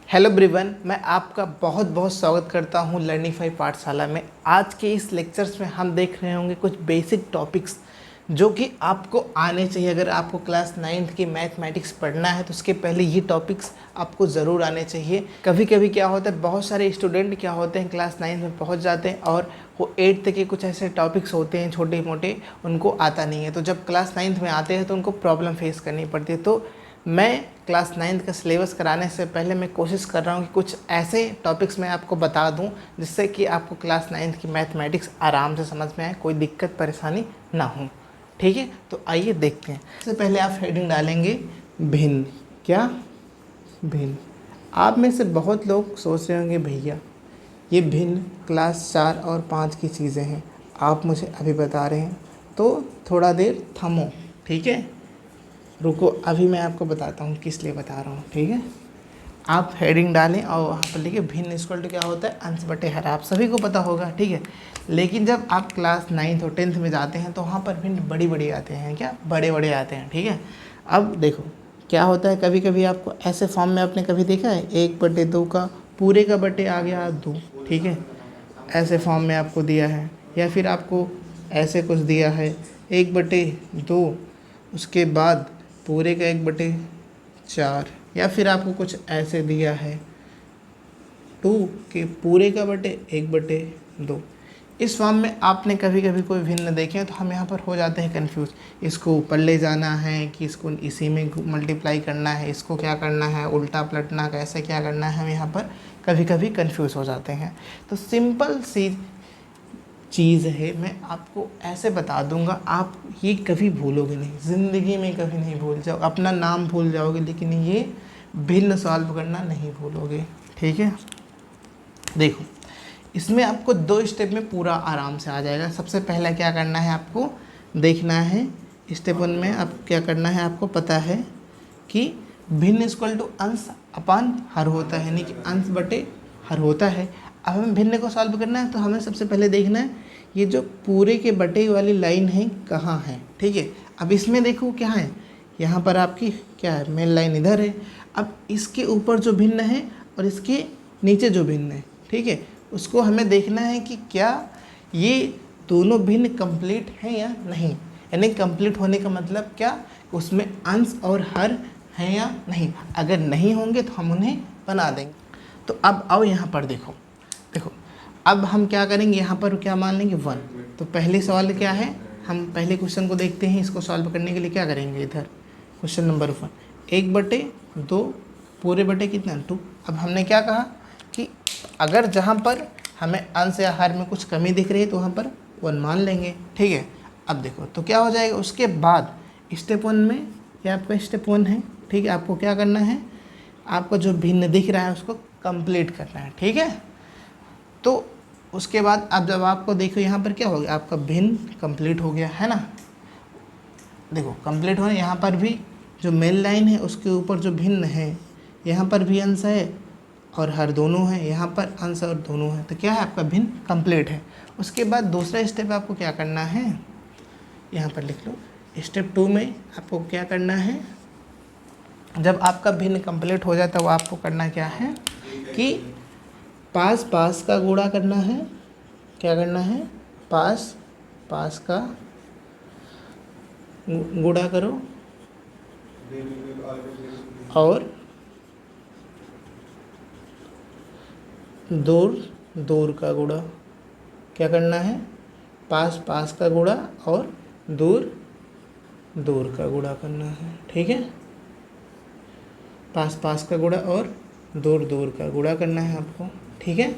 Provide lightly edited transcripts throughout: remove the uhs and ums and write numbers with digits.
Hello everyone, मैं आपका बहुत बहुत स्वागत करता हूं लर्निंग पाठशाला में। आज के इस लेक्चर्स में हम देख रहे होंगे कुछ बेसिक टॉपिक्स जो कि आपको आने चाहिए। अगर आपको क्लास 9th की मैथमेटिक्स पढ़ना है तो उसके पहले ये टॉपिक्स आपको ज़रूर आने चाहिए। कभी कभी क्या होता है, बहुत सारे स्टूडेंट क्या होते हैं क्लास 9th में पहुंच जाते हैं और वो 8th के कुछ ऐसे टॉपिक्स होते हैं छोटे मोटे, उनको आता नहीं है। तो जब क्लास 9th में आते हैं तो उनको प्रॉब्लम फेस करनी पड़ती है। तो मैं क्लास 9th का सिलेबस कराने से पहले मैं कोशिश कर रहा हूँ कि कुछ ऐसे टॉपिक्स मैं आपको बता दूँ जिससे कि आपको क्लास 9th की मैथमेटिक्स आराम से समझ में आए, कोई दिक्कत परेशानी ना हो। ठीक है, तो आइए देखते हैं। सबसे पहले आप हेडिंग डालेंगे भिन्न। क्या? भिन्न। आप में से बहुत लोग सोच रहे होंगे भैया ये भिन्न क्लास 4 और 5 की चीज़ें हैं, आप मुझे अभी बता रहे हैं, तो थोड़ा देर थमो। ठीक है, रुको, अभी मैं आपको बताता हूँ किस लिए बता रहा हूँ। ठीक है, आप हेडिंग डालें और वहाँ पर लिखिए भिन्न इक्वल टू क्या होता है, अंश बटे हर। आप सभी को पता होगा। ठीक है, लेकिन जब आप क्लास 9th और 10th में जाते हैं तो वहाँ पर भिन्न बड़ी बड़ी आते हैं। क्या? बड़े बड़े आते हैं। ठीक है, अब देखो क्या होता है, कभी कभी आपको ऐसे फॉर्म में आपने कभी देखा है 1/2 का पूरे का बटे आ गया 2। ठीक है, ऐसे फॉर्म में आपको दिया है, या फिर आपको ऐसे कुछ दिया है 1/2, उसके बाद पूरे का 1/4, या फिर आपको कुछ ऐसे दिया है 2 के पूरे का बटे 1/2। इस फॉर्म में आपने कभी कभी कोई भिन्न देखे तो हम यहाँ पर हो जाते हैं कंफ्यूज। इसको ऊपर ले जाना है कि इसको इसी में मल्टीप्लाई करना है, इसको क्या करना है, उल्टा पलटना, कैसे क्या करना है, हम यहाँ पर कभी कभी कंफ्यूज हो जाते हैं। तो सिंपल सी चीज़ है, मैं आपको ऐसे बता दूंगा, आप ये कभी भूलोगे नहीं, ज़िंदगी में कभी नहीं भूल जाओ। अपना नाम भूल जाओगे लेकिन ये भिन्न सॉल्व करना नहीं भूलोगे। ठीक है, देखो इसमें आपको 2 स्टेप में पूरा आराम से आ जाएगा। सबसे पहला क्या करना है, आपको देखना है स्टेप 1 में आप क्या करना है, आपको पता है कि भिन्न इक्वल टू अंश अपान हर होता है, यानी कि अंश बटे हर होता है। अब हमें भिन्न को सॉल्व करना है तो हमें सबसे पहले देखना है ये जो पूरे के बटे वाली लाइन है कहाँ है। ठीक है, अब इसमें देखो क्या है, यहाँ पर आपकी क्या है, मेन लाइन इधर है। अब इसके ऊपर जो भिन्न है और इसके नीचे जो भिन्न है, ठीक है, उसको हमें देखना है कि क्या ये दोनों भिन्न कंप्लीट हैं या नहीं। यानी कंप्लीट होने का मतलब क्या, उसमें अंश और हर हैं या नहीं। अगर नहीं होंगे तो हम उन्हें बना देंगे। तो अब आओ यहाँ पर देखो अब हम क्या करेंगे, यहाँ पर क्या मान लेंगे 1। तो पहले सवाल क्या है, हम पहले क्वेश्चन को देखते हैं। इसको सॉल्व करने के लिए क्या करेंगे, इधर क्वेश्चन नंबर 1 1/2 पूरे बटे कितना 2। अब हमने क्या कहा कि अगर जहाँ पर हमें अंश या हर में कुछ कमी दिख रही है तो वहाँ पर 1 मान लेंगे। ठीक है, अब देखो तो क्या हो जाएगा, उसके बाद स्टेप 1 में, यह आपका स्टेप 1 है। ठीक है, आपको क्या करना है, आपको जो भिन्न दिख रहा है उसको कंप्लीट करना है। ठीक है, तो उसके बाद अब जब आपको देखो यहाँ पर क्या हो गया, आपका भिन्न कंप्लीट हो गया है ना। देखो कंप्लीट होने, यहाँ पर भी जो मेन लाइन है उसके ऊपर जो भिन्न है, यहाँ पर भी अंश है और हर दोनों है, यहाँ पर अंश और दोनों है, तो क्या है, आपका भिन्न कंप्लीट है। उसके बाद दूसरा स्टेप आपको क्या करना है, यहाँ पर लिख लो। स्टेप 2 में आपको क्या करना है, जब आपका भिन्न कंप्लीट हो जाता है वो आपको करना क्या है कि पास पास का गुणा करना है। क्या करना है, पास पास का गुणा करो और दूर दूर का गुणा। क्या करना है, पास पास का गुणा और दूर दूर का गुणा करना है। ठीक है, पास पास का गुणा और दूर दूर का गुणा करना है आपको। ठीक है,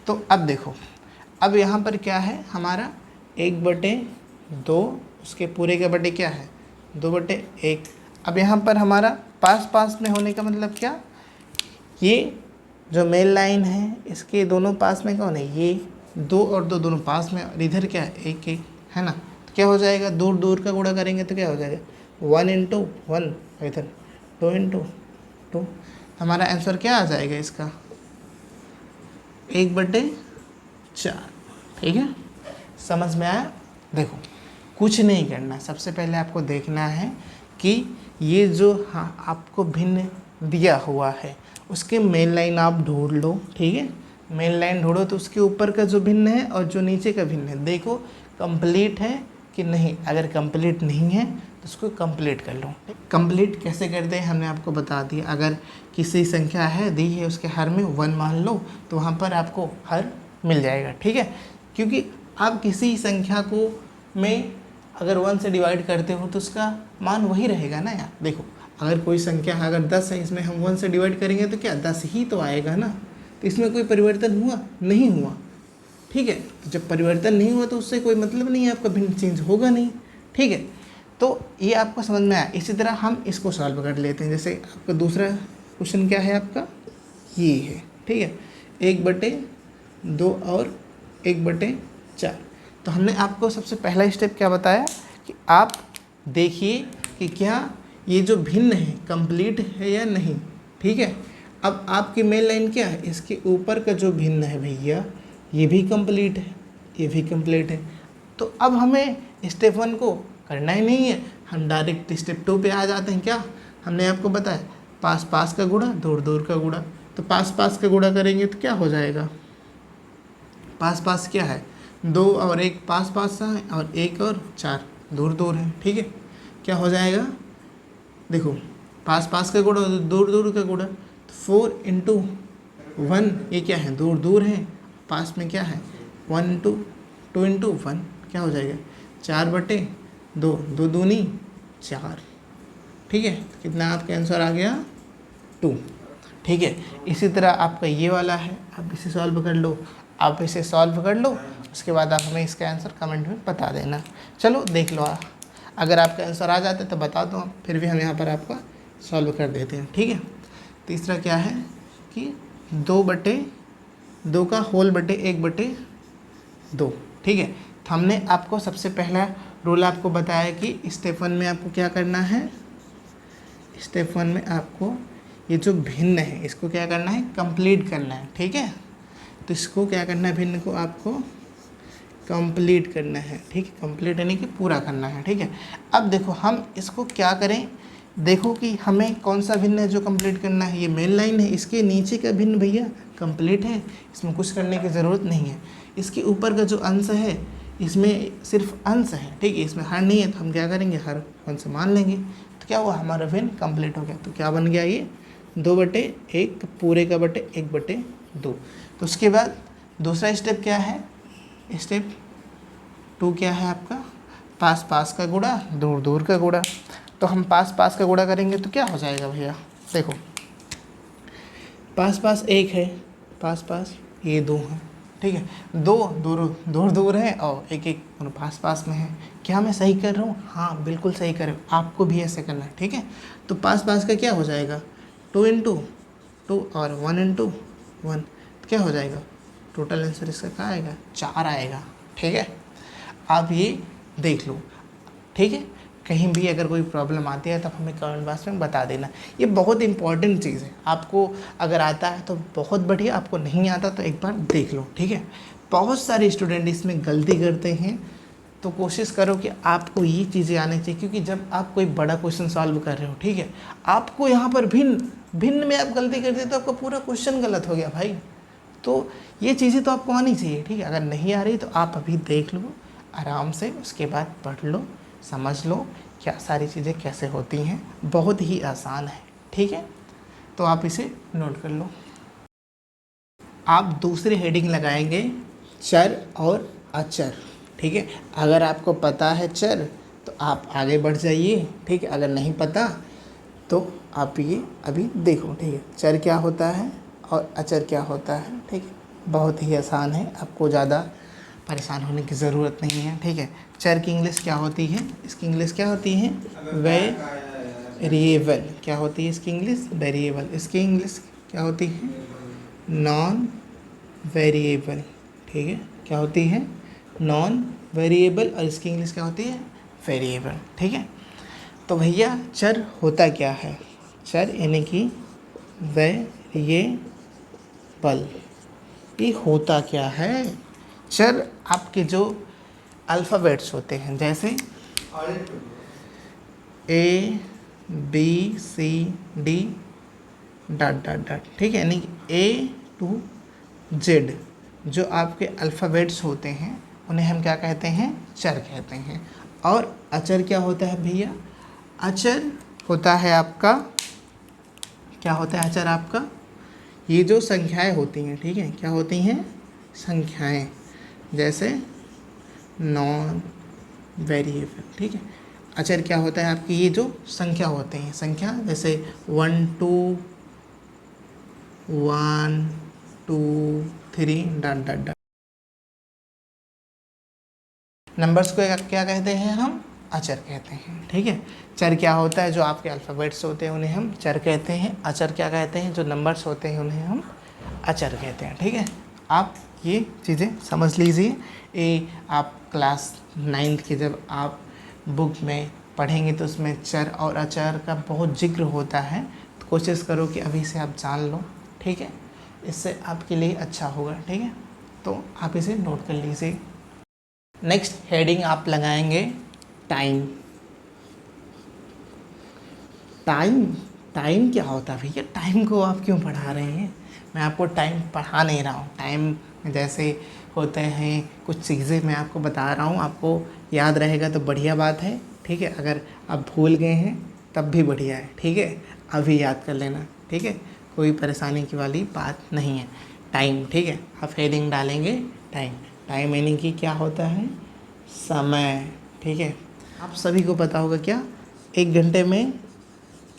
तो अब देखो, अब यहाँ पर क्या है हमारा 1/2, उसके पूरे के बटे क्या है 2/1। अब यहाँ पर हमारा पास पास में होने का मतलब क्या, ये जो मेन लाइन है इसके दोनों पास में कौन है, ये 2 और 2 दोनों पास में, और इधर क्या है 1 1 है ना। तो क्या हो जाएगा, दूर दूर का गुणा करेंगे तो क्या हो जाएगा 1 × 1, इधर 2 × 2। हमारा आंसर क्या आ जाएगा इसका 1/4। ठीक है, समझ में आया। देखो कुछ नहीं करना, सबसे पहले आपको देखना है कि ये जो आपको भिन्न दिया हुआ है उसके मेन लाइन आप ढूंढ लो, ठीक है। मेन लाइन ढूंढो तो उसके ऊपर का जो भिन्न है और जो नीचे का भिन्न है, देखो कंप्लीट है कि नहीं। अगर कंप्लीट नहीं है तो उसको कंप्लीट कर लो। कंप्लीट कैसे करते हैं हमने आपको बता दिया। अगर किसी संख्या है दी है, उसके हर में 1 मान लो, तो वहाँ पर आपको हर मिल जाएगा, ठीक है। क्योंकि आप किसी संख्या को में अगर 1 से डिवाइड करते हो तो उसका मान वही रहेगा ना यार। देखो अगर कोई संख्या है, अगर 10 है, इसमें हम 1 से डिवाइड करेंगे तो क्या 10 ही तो आएगा ना। तो इसमें कोई परिवर्तन हुआ नहीं हुआ, ठीक है। तो जब परिवर्तन नहीं हुआ तो उससे कोई मतलब नहीं है, आपका भिन्न चेंज होगा नहीं, ठीक है। तो ये आपको समझ में आया। इसी तरह हम इसको सॉल्व कर लेते हैं। जैसे आपका दूसरा क्वेश्चन क्या है आपका, ये है, ठीक है, 1/2 और 1/4। तो हमने आपको सबसे पहला स्टेप क्या बताया कि आप देखिए कि क्या ये जो भिन्न है कंप्लीट है या नहीं, ठीक है। अब आपकी मेन लाइन क्या है, इसके ऊपर का जो भिन्न है भैया ये भी कंप्लीट है, ये भी कंप्लीट है। तो अब हमें स्टेप 1 को करना ही नहीं है, हम डायरेक्ट स्टेप 2 पे आ जाते हैं। क्या हमने आपको बताया, पास पास का गुणा, दूर दूर का गुणा। तो पास पास का गुणा करेंगे तो क्या हो जाएगा, पास पास क्या है 2 और 1 पास पास है, और 1 और 4 दूर दूर है, ठीक है। क्या हो जाएगा, देखो पास पास का गुणा, दूर दूर का गुणा। तो 4 × 1 ये क्या है, दूर दूर है, पास में क्या है 1 × 2 × 1 क्या हो जाएगा 4/2, 2 दूनी 4, ठीक है। तो कितना आपका आंसर आ गया 2, ठीक है। इसी तरह आपका ये वाला है, आप इसे सॉल्व कर लो, आप इसे सॉल्व कर लो, उसके बाद आप हमें इसका आंसर कमेंट में बता देना। चलो देख लो, अगर आपका आंसर आ जाता है तो बता दो, फिर भी हम यहाँ पर आपका सॉल्व कर देते हैं, ठीक है। तीसरा क्या है कि 2/2 का होल बटे 1/2, ठीक है। तो हमने आपको सबसे पहला रूल आपको बताया कि स्टेप 1 में आपको क्या करना है, स्टेप 1 में आपको ये जो भिन्न है इसको क्या करना है, कंप्लीट करना है, ठीक है। तो इसको क्या करना है, भिन्न को आपको कंप्लीट करना है, ठीक है। कंप्लीट यानी कि पूरा करना है, ठीक है। अब देखो हम इसको क्या करें, देखो कि हमें कौन सा भिन्न है जो कंप्लीट करना है। ये मेन लाइन है, इसके नीचे का भिन्न भैया कंप्लीट है, इसमें कुछ करने की ज़रूरत नहीं है। इसके ऊपर का जो अंश है इसमें सिर्फ अंश है, ठीक है, इसमें हर नहीं है। तो हम क्या करेंगे, हर अंश मान लेंगे। तो क्या हुआ, हमारा भिन्न कंप्लीट हो गया। तो क्या बन गया, ये 2/1 पूरे का बटे 1/2। तो उसके बाद दूसरा स्टेप क्या है, स्टेप 2 क्या है आपका, पास पास का गुणा, दूर दूर का गुणा। तो हम पास पास का गुणा करेंगे तो क्या हो जाएगा भैया, देखो पास पास 1 है, पास पास ये 2 है, ठीक है। 2 दूर दूर दूर है और 1 पास पास में है। क्या मैं सही कर रहा हूँ, हाँ बिल्कुल सही कर रहे हो, आपको भी ऐसे करना है, ठीक है। तो पास पास का क्या हो जाएगा, 2 × 2 और 1 × 1, तो क्या हो जाएगा, टोटल आंसर इसका क्या आएगा, 4 आएगा, ठीक है। आप ये देख लो, ठीक है। कहीं भी अगर कोई प्रॉब्लम आती है तब हमें कमेंट बॉक्स में बता देना। ये बहुत इंपॉर्टेंट चीज़ है, आपको अगर आता है तो बहुत बढ़िया, आपको नहीं आता तो एक बार देख लो, ठीक है। बहुत सारे स्टूडेंट इसमें गलती करते हैं, तो कोशिश करो कि आपको ये चीज़ें आनी चाहिए। क्योंकि जब आप कोई बड़ा क्वेश्चन सॉल्व कर रहे हो, ठीक है, आपको यहाँ पर भिन्न में आप गलती करते तो आपका पूरा क्वेश्चन गलत हो गया भाई। तो ये चीज़ें तो आपको आनी चाहिए, ठीक है। अगर नहीं आ रही तो आप अभी देख लो आराम से, उसके बाद पढ़ लो, समझ लो क्या सारी चीज़ें कैसे होती हैं, बहुत ही आसान है, ठीक है। तो आप इसे नोट कर लो। आप दूसरी हेडिंग लगाएंगे चर और अचर, ठीक है। अगर आपको पता है चर तो आप आगे बढ़ जाइए, ठीक है। अगर नहीं पता तो आप ये अभी देखो, ठीक है। चर क्या होता है और अचर क्या होता है, ठीक है, बहुत ही आसान है, आपको ज़्यादा परेशान होने की ज़रूरत नहीं है, ठीक है। चर की इंग्लिश क्या होती है, इसकी इंग्लिश क्या होती है, वेरिएबल। क्या होती है इसकी इंग्लिश, वेरिएबल। इसकी इंग्लिश क्या होती है, नॉन वेरिएबल, ठीक है। क्या होती है, नॉन वेरिएबल। और इसकी इंग्लिश क्या होती है, वेरिएबल, ठीक है। तो भैया चर होता क्या है, चर यानी कि वेरिएबल, ये होता क्या है। चर आपके जो अल्फ़ाबेट्स होते हैं, जैसे A B C D dot dot dot, ठीक है, यानी कि A to Z जो आपके अल्फ़ाबेट्स होते हैं उन्हें हम क्या कहते हैं, चर कहते हैं। और अचर क्या होता है भैया, अचर होता है आपका, क्या होता है अचर आपका, ये जो संख्याएं होती हैं, ठीक है, क्या होती हैं, संख्याएं, जैसे नॉन वेरिएबल, ठीक है। अचर क्या होता है आपकी, ये जो संख्या होते हैं, संख्या जैसे 1 2 1 2 3 डॉट डॉट डॉट। नंबर्स को क्या कहते हैं हम, अचर कहते हैं, ठीक है। चर क्या होता है, जो आपके अल्फ़ाबेट्स होते हैं उन्हें हम चर कहते हैं। अचर क्या कहते हैं, जो नंबर्स होते हैं उन्हें हम अचर कहते हैं, ठीक है। आप ये चीज़ें समझ लीजिए। ये आप क्लास 9th के जब आप बुक में पढ़ेंगे तो उसमें चर और अचर का बहुत जिक्र होता है, तो कोशिश करो कि अभी से आप जान लो, ठीक है, इससे आपके लिए अच्छा होगा, ठीक है। तो आप इसे नोट कर लीजिए। नेक्स्ट हेडिंग आप लगाएंगे टाइम। टाइम, टाइम क्या होता है भैया, टाइम को आप क्यों पढ़ा रहे हैं, मैं आपको टाइम पढ़ा नहीं रहा हूँ। टाइम जैसे होते हैं कुछ चीज़ें मैं आपको बता रहा हूँ, आपको याद रहेगा तो बढ़िया बात है, ठीक है। अगर आप भूल गए हैं तब भी बढ़िया है, ठीक है, अभी याद कर लेना, ठीक है, कोई परेशानी की वाली बात नहीं है। टाइम, ठीक है, आप हेडिंग डालेंगे टाइम। टाइम यानी कि क्या होता है, समय, ठीक है। आप सभी को पता होगा क्या, 1 घंटे में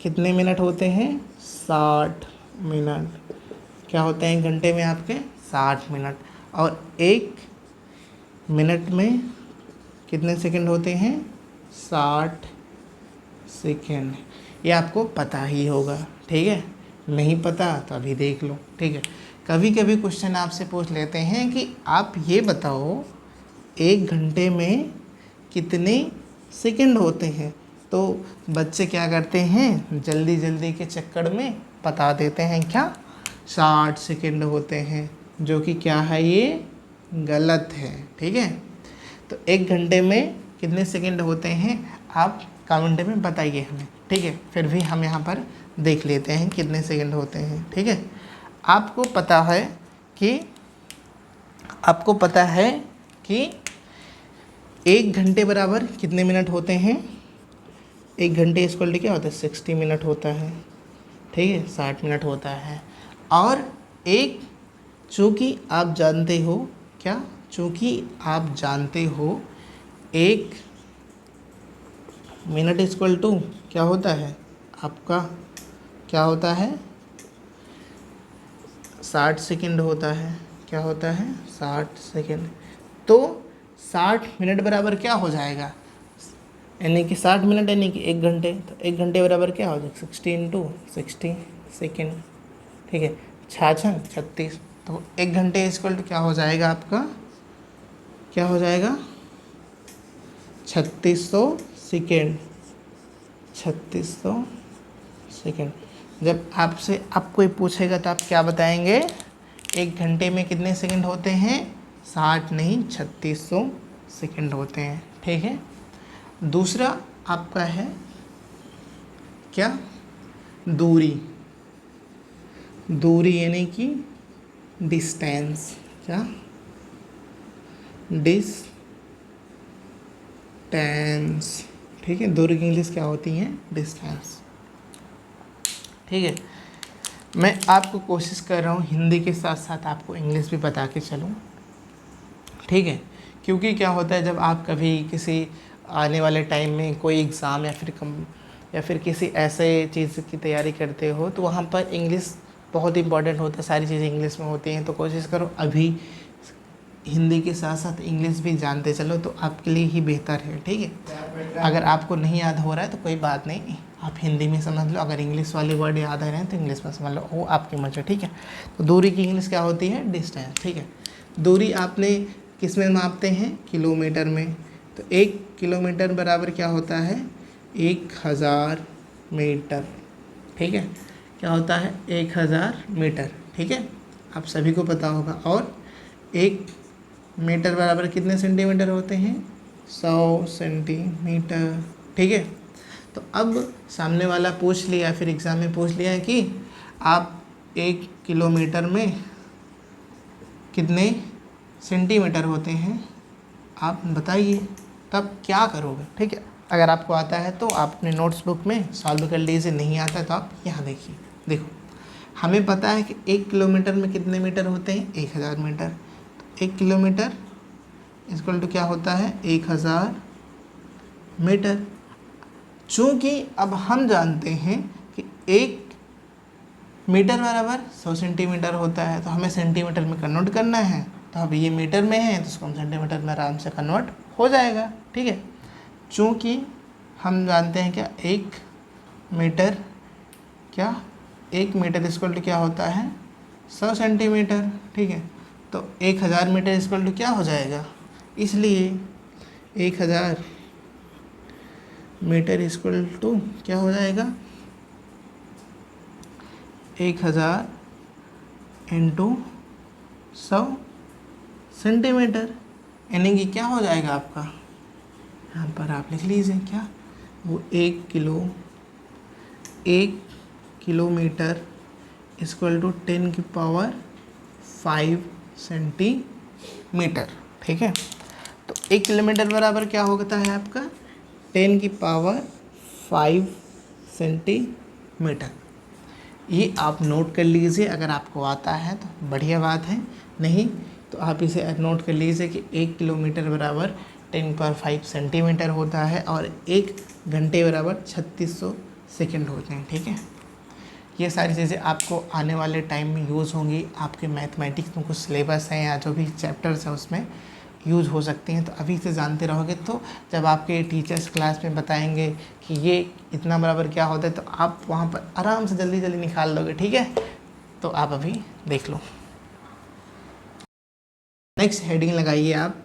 कितने मिनट होते हैं, 60 मिनट। क्या होते हैं 1 घंटे में आपके, 60 मिनट। और 1 मिनट में कितने सेकंड होते हैं, 60 सेकंड। ये आपको पता ही होगा, ठीक है, नहीं पता तो अभी देख लो, ठीक है। कभी कभी क्वेश्चन आपसे पूछ लेते हैं कि आप ये बताओ 1 घंटे में कितने सेकंड होते हैं, तो बच्चे क्या करते हैं, जल्दी जल्दी के चक्कर में बता देते हैं क्या, 60 सेकंड होते हैं, जो कि क्या है, ये गलत है, ठीक है। तो 1 घंटे में कितने सेकंड होते हैं, आप कमेंट में बताइए हमें, ठीक है। फिर भी हम यहाँ पर देख लेते हैं कितने सेकंड होते हैं, ठीक है। आपको पता है कि 1 घंटे बराबर कितने मिनट होते हैं, 1 घंटे इक्वल टू क्या होता है, 60 मिनट होता है, ठीक है, 60 मिनट होता है। और एक, चूँकि आप जानते हो क्या, चूँकि आप जानते हो 1 मिनट इक्वल टू क्या होता है आपका, क्या होता है, 60 सेकंड होता है, क्या होता है, 60 सेकंड। तो 60 मिनट बराबर क्या हो जाएगा, यानी कि 60 मिनट यानी कि 1 घंटे, तो 1 घंटे बराबर क्या हो जाएगा, 60 इंटू 60 सेकेंड, ठीक है, 36, तो 1 घंटे इक्वल टू क्या हो जाएगा आपका, क्या हो जाएगा, 3600 सेकेंड, 3600 सेकेंड। जब आपसे अब कोई पूछेगा तो आप क्या बताएंगे, 1 घंटे में कितने सेकंड होते हैं, 60 नहीं 3600 सेकंड होते हैं, ठीक है। दूसरा आपका है क्या, दूरी। दूरी यानी कि डिस्टेंस, क्या, डिस्टेंस, ठीक है। दूरी की इंग्लिश क्या होती है, डिस्टेंस, ठीक है। मैं आपको कोशिश कर रहा हूँ हिंदी के साथ साथ आपको इंग्लिश भी बता के चलूँ, ठीक है। क्योंकि क्या होता है, जब आप कभी किसी आने वाले टाइम में कोई एग्ज़ाम या फिर किसी ऐसे चीज़ की तैयारी करते हो तो वहाँ पर इंग्लिश बहुत इंपॉर्टेंट होता है, सारी चीज़ें इंग्लिश में होती हैं। तो कोशिश करो अभी हिंदी के साथ साथ इंग्लिश भी जानते चलो, तो आपके लिए ही बेहतर है, ठीक है। अगर आपको नहीं याद हो रहा है तो कोई बात नहीं, आप हिंदी में समझ लो, अगर इंग्लिश वाले वर्ड याद आ रहे हैं तो इंग्लिश में समझ लो, वो आपकी मर्जी, ठीक है। तो दूरी की इंग्लिश क्या होती है, डिस्टेंस, ठीक है। दूरी आपने किस में मापते हैं, किलोमीटर में। तो 1 किलोमीटर बराबर क्या होता है, 1000 मीटर, ठीक है। क्या होता है, 1000 मीटर, ठीक है, आप सभी को पता होगा। और 1 मीटर बराबर कितने सेंटीमीटर होते हैं, 100 सेंटीमीटर, ठीक है। तो अब सामने वाला पूछ लिया, फिर एग्ज़ाम में पूछ लिया है कि आप 1 किलोमीटर में कितने सेंटीमीटर होते हैं आप बताइए, तब क्या करोगे। ठीक है, अगर आपको आता है तो आप अपने नोट्स बुक में सॉल्व कर लीजिए, नहीं आता है तो आप यहाँ देखिए। देखो हमें पता है कि 1 किलोमीटर में कितने मीटर होते हैं, 1000 मीटर। तो 1 किलोमीटर इक्वल टू क्या होता है, 1000 मीटर। चूँकि अब हम जानते हैं कि 1 मीटर बराबर 100 सेंटीमीटर होता है, तो हमें सेंटीमीटर में कन्वर्ट करना है। तो अब ये मीटर में है तो इसको हम सेंटीमीटर में आराम से कन्वर्ट हो जाएगा। ठीक है, चूँकि हम जानते हैं क्या 1 मीटर, क्या 1 मीटर इक्वल टू क्या होता है 100 सेंटीमीटर। ठीक है, तो 1000 मीटर इक्वल टू क्या हो जाएगा, इसलिए 1000 मीटर इक्वल टू क्या हो जाएगा 1000 इंटू 100 सेंटीमीटर, यानी कि क्या हो जाएगा आपका, यहाँ पर आप लिख लीजिए क्या, वो 1 किलोमीटर इक्वल टू 10 की पावर 5 सेंटीमीटर। ठीक है, तो 1 किलोमीटर बराबर क्या होता है आपका 10 की पावर 5 सेंटीमीटर। ये आप नोट कर लीजिए, अगर आपको आता है तो बढ़िया बात है, नहीं तो आप इसे नोट कर लीजिए कि 1 किलोमीटर बराबर 10 पर 5 सेंटीमीटर होता है और 1 घंटे बराबर 3600 सेकंड होते हैं। ठीक है, ये सारी चीज़ें आपको आने वाले टाइम में यूज़ होंगी, आपके मैथमेटिक्स में कुछ सिलेबस हैं या जो भी चैप्टर्स हैं उसमें यूज़ हो सकती हैं। तो अभी से जानते रहोगे तो जब आपके टीचर्स क्लास में बताएंगे कि ये इतना बराबर क्या होता है तो आप वहाँ पर आराम से जल्दी जल्दी निकाल लोगे। ठीक है, तो आप अभी देख लो। नेक्स्ट हेडिंग लगाइए आप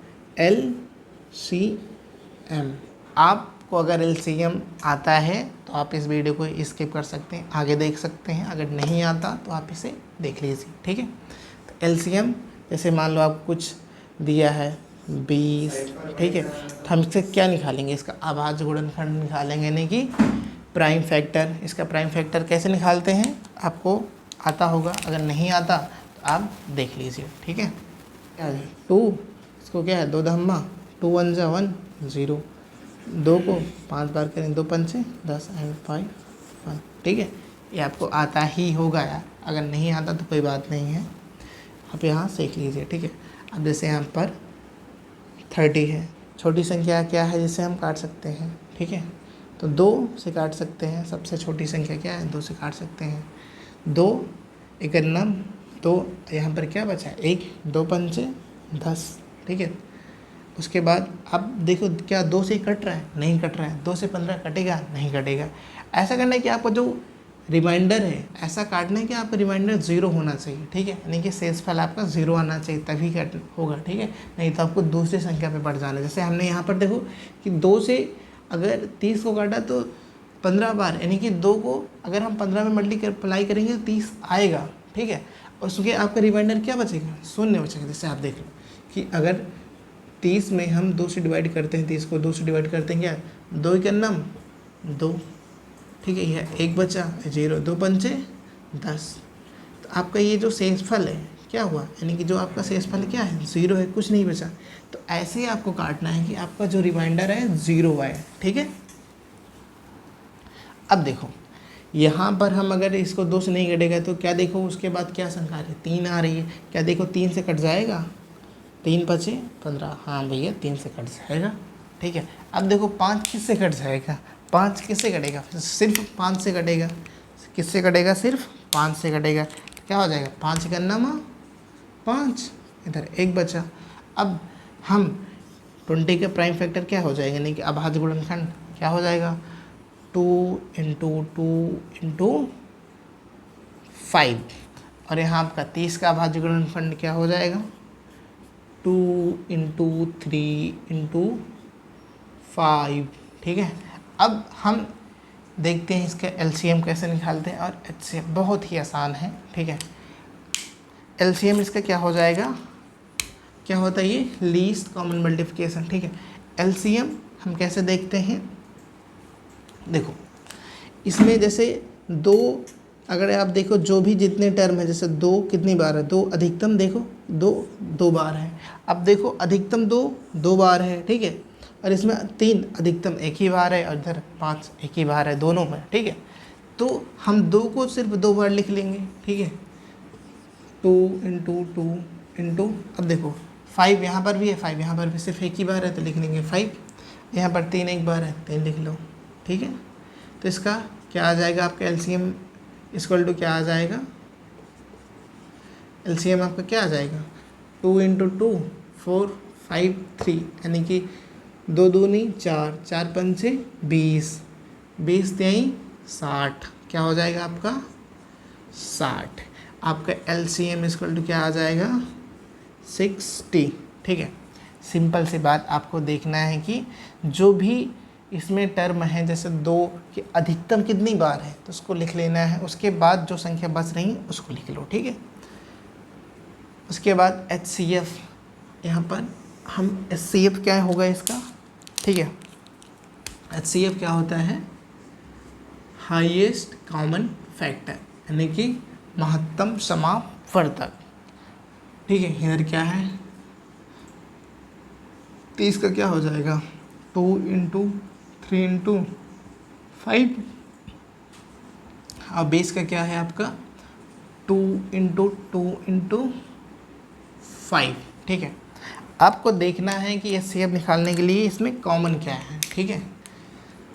LCM। आपको अगर LCM आता है तो आप इस वीडियो को स्किप कर सकते हैं, आगे देख सकते हैं, अगर नहीं आता तो आप इसे देख लीजिए। ठीक है, तो LCM जैसे मान लो आपको कुछ दिया है 20। ठीक है, तो हम इससे क्या निकालेंगे, इसका अभाज्य गुणनखंड निकालेंगे, यानी कि प्राइम फैक्टर। इसका प्राइम फैक्टर कैसे निकालते हैं आपको आता होगा, अगर नहीं आता तो आप देख लीजिए। ठीक है, क्या है 2, इसको क्या है 2 धम्मा 2 1 जा 1 0, 2 को 5 बार करें 2 पंचे 10 एंड 5 1। ठीक है, ये आपको आता ही होगा यार, अगर नहीं आता तो कोई बात नहीं है, आप यहाँ सीख लीजिए। ठीक है, अब जैसे यहाँ पर 30 है, छोटी संख्या क्या है जिसे हम काट सकते हैं। ठीक है, तो 2 से काट सकते हैं, सबसे छोटी संख्या क्या है 2 से काट सकते हैं। 2 51, तो यहाँ पर क्या बचा है 1 2 पंचे 10। ठीक है, उसके बाद अब देखो क्या 2 से कट रहा है, नहीं कट रहा है, 2 से 15 कटेगा, नहीं कटेगा। ऐसा करना है कि आपका जो रिमाइंडर है ऐसा काटना है कि आपका रिमाइंडर 0 होना चाहिए। ठीक है, यानी कि शेषफल आपका 0 आना चाहिए तभी कट होगा। ठीक है, नहीं तो आपको दूसरी संख्या पे बढ़ जाना है। जैसे हमने यहाँ पर देखो कि 2 से अगर 30 को काटा तो 15 बार, यानी कि 2 को अगर हम 15 में मल्टीप्लाई करेंगे तो 30 आएगा। ठीक है, और उसके आपका रिमाइंडर क्या बचेगा 0 बचेगा। जैसे आप देख लो कि अगर 30 में हम 2 से डिवाइड करते हैं, 30 को 2 से डिवाइड करते हैं क्या 2 के नम 2। ठीक है, यह 1 बचा 0, 2 पंचे 10। तो आपका ये जो शेषफल है क्या हुआ, यानी कि जो आपका शेषफल क्या है 0 है, कुछ नहीं बचा। तो ऐसे ही आपको काटना है कि आपका जो रिमाइंडर है 0 आए। ठीक है, अब देखो यहाँ पर हम अगर इसको 2 से नहीं कटेगा तो क्या देखो उसके बाद क्या संख्या है 3 आ रही है, क्या देखो 3 से कट जाएगा, 3 बचे 15, हाँ भैया 3 से कट जाएगा। ठीक है, अब देखो 5 किससे कट जाएगा, 5 किससे कटेगा, सिर्फ 5 से कटेगा। किससे कटेगा, सिर्फ 5 से कटेगा। क्या हो जाएगा 5 का नामा 5, इधर 1 बचा। अब हम 20 का प्राइम फैक्टर क्या हो जाएगा, यानी कि अभाज्य गुणनखंड क्या हो जाएगा 2 इंटू 2 इंटू 5, और यहाँ आपका 30 का अभाज्य गुणनखंड क्या हो जाएगा 2 इंटू 3 इंटू 5। ठीक है, अब हम देखते हैं इसका LCM कैसे निकालते हैं, और HCM बहुत ही आसान है। ठीक है, LCM इसका क्या हो जाएगा, क्या होता है ये लीस्ट कॉमन मल्टीप्लिकेशन। ठीक है, LCM हम कैसे देखते हैं, देखो इसमें जैसे 2 अगर आप देखो जो भी जितने टर्म है, जैसे दो कितनी बार है, दो अधिकतम देखो दो दो बार है। अब देखो अधिकतम दो दो बार है, ठीक है, और इसमें तीन अधिकतम एक ही बार है और इधर पाँच एक ही बार है दोनों में, ठीक है। तो हम दो को सिर्फ दो बार लिख लेंगे, ठीक है, टू इंटू अब देखो फाइव यहाँ पर भी है, फाइव यहाँ पर भी सिर्फ एक ही बार है तो लिख लेंगे फाइव। यहाँ पर तीन एक बार है, तीन लिख लो, ठीक है। तो इसका क्या आ जाएगा आपका एलसीएम इक्वल टू क्या आ जाएगा, एलसीएम आपका क्या आ जाएगा, two into two four five three, यानी कि दो दूनी चार, चार पंचे 20, 20 त्याई 60, क्या हो जाएगा आपका 60। आपका एलसीएम इक्वल टू क्या आ जाएगा 60, ठीक है। सिंपल सी बात आपको देखना है कि जो भी इसमें टर्म है, जैसे दो की अधिकतम कितनी बार है तो उसको लिख लेना है, उसके बाद जो संख्या बच रही उसको लिख लो, ठीक है। उसके बाद HCF, यहाँ पर हम HCF क्या होगा इसका, ठीक है, HCF क्या होता है, हाईएस्ट कॉमन फैक्टर, यानी कि महत्तम समावर्तक, ठीक है। इधर क्या है 30 का क्या हो जाएगा 2 इंटू 3 इंटू 5, और बेस का क्या है आपका 2 इंटू 2 इंटू 5, ठीक है। आपको देखना है कि HCF निकालने के लिए इसमें कॉमन क्या है, ठीक है।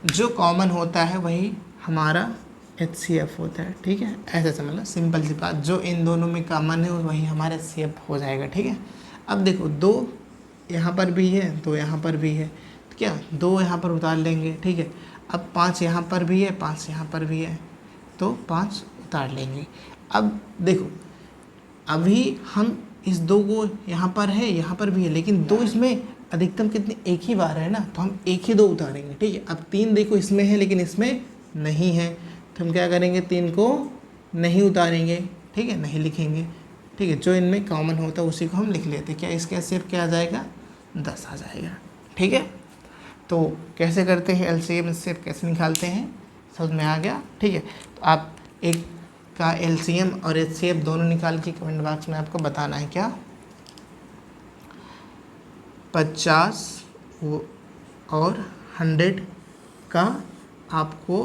जो कॉमन होता है वही हमारा HCF होता है, ठीक है। ऐसे समझ लो, सिंपल सी बात, जो इन दोनों में कॉमन है वही हमारा HCF हो जाएगा, ठीक है। अब देखो दो यहाँ पर भी है, दो यहाँ पर भी है, तो क्या दो यहाँ पर उतार लेंगे, ठीक है। अब 5 यहाँ पर भी है, 5 यहाँ पर भी है, तो 5 उतार लेंगे। अब देखो अभी हम इस दो को यहाँ पर है, यहाँ पर भी है, लेकिन दो इसमें अधिकतम कितने एक ही बार है ना, तो हम एक ही दो उतारेंगे, ठीक है। अब 3 देखो इसमें है लेकिन इसमें नहीं है, तो हम क्या करेंगे 3 को नहीं उतारेंगे, ठीक है, नहीं लिखेंगे, ठीक है। जो इनमें कॉमन होता है उसी को हम लिख लेते हैं। क्या इसका HCF क्या आ जाएगा 10 आ जाएगा, ठीक है। तो कैसे करते हैं LCM HCF कैसे निकालते हैं समझ में आ गया, ठीक है। तो आप एक का LCM और HCF दोनों निकाल के कमेंट बॉक्स में आपको बताना है क्या 50 और 100 का आपको